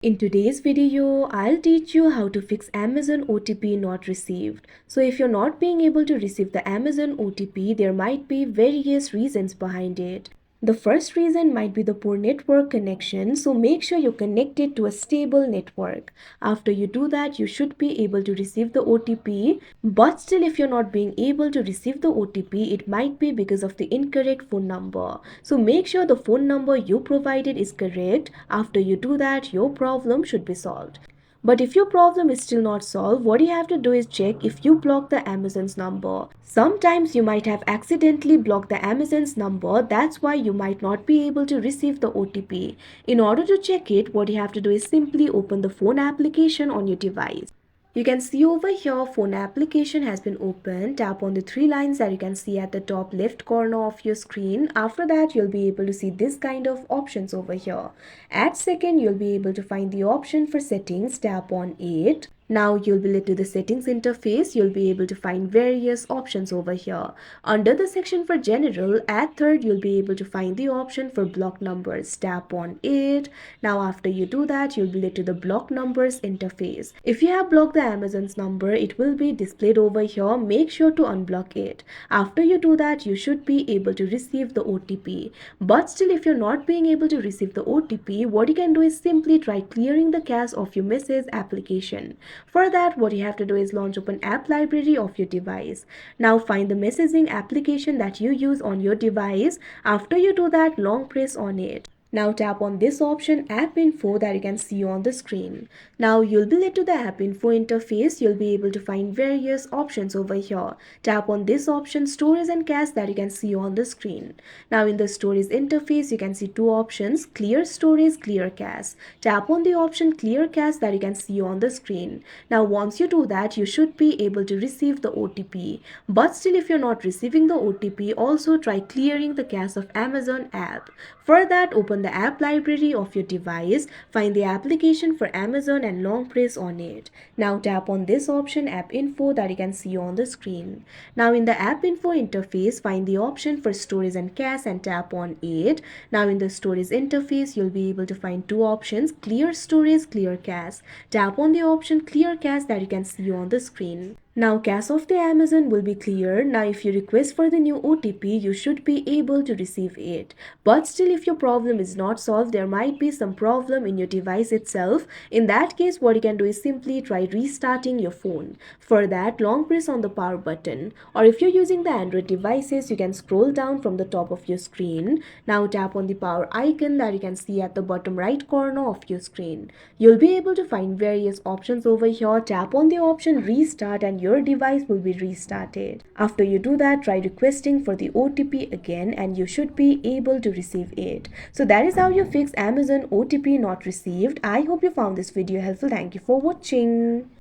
In today's video, I'll teach you how to fix Amazon OTP not received. So if you're not being able to receive the Amazon OTP, there might be various reasons behind it. The first reason might be the poor network connection, so make sure you're connected to a stable network. After you do that, you should be able to receive the OTP, but still if you're not being able to receive the OTP, it might be because of the incorrect phone number. So make sure the phone number you provided is correct. After you do that, your problem should be solved. But if your problem is still not solved, what you have to do is check if you block the Amazon's number. Sometimes you might have accidentally blocked the Amazon's number, that's why you might not be able to receive the OTP. In order to check it, what you have to do is simply open the phone application on your device. You can see over here phone application has been opened. Tap on the three lines that you can see at the top left corner of your screen. After that, you'll be able to see this kind of options over here. At second, you'll be able to find the option for settings. Tap on it. Now you'll be led to the settings interface. You'll be able to find various options over here. Under the section for general, at third, you'll be able to find the option for block numbers. Tap on it. Now after you do that, you'll be led to the block numbers interface. If you have blocked the Amazon's number, it will be displayed over here. Make sure to unblock it. After you do that, you should be able to receive the OTP. But still, if you're not being able to receive the OTP, what you can do is simply try clearing the cache of your message application. For that, what you have to do is launch open app library of your device. Now find the messaging application that you use on your device. After you do that, long press on it. Now tap on this option app info that you can see on the screen. Now you'll be led to the app info interface. You'll be able to find various options over here. Tap on this option storage and cache that you can see on the screen. Now in the storage interface you can see two options, clear storage, clear cache. Tap on the option clear cache that you can see on the screen. Now once you do that, you should be able to receive the OTP. But still if you're not receiving the OTP, also try clearing the cache of Amazon app. For that, open the app library of your device, find the application for Amazon and long press on it. Now tap on this option app info that you can see on the screen. Now in the app info interface, find the option for storage and cache and tap on it. Now in the storage interface, you'll be able to find two options, clear storage, clear cache. Tap on the option clear cache that you can see on the screen. Now cache of the Amazon will be clear. Now if you request for the new OTP, you should be able to receive it. But still if your problem is not solved, there might be some problem in your device itself. In that case, what you can do is simply try restarting your phone. For that, long press on the power button. Or if you're using the Android devices, you can scroll down from the top of your screen. Now tap on the power icon that you can see at the bottom right corner of your screen. You'll be able to find various options over here. Tap on the option restart and your device will be restarted. After you do that, try requesting for the OTP again and you should be able to receive it. So that is how you fix Amazon OTP not received. I hope you found this video helpful. Thank you for watching.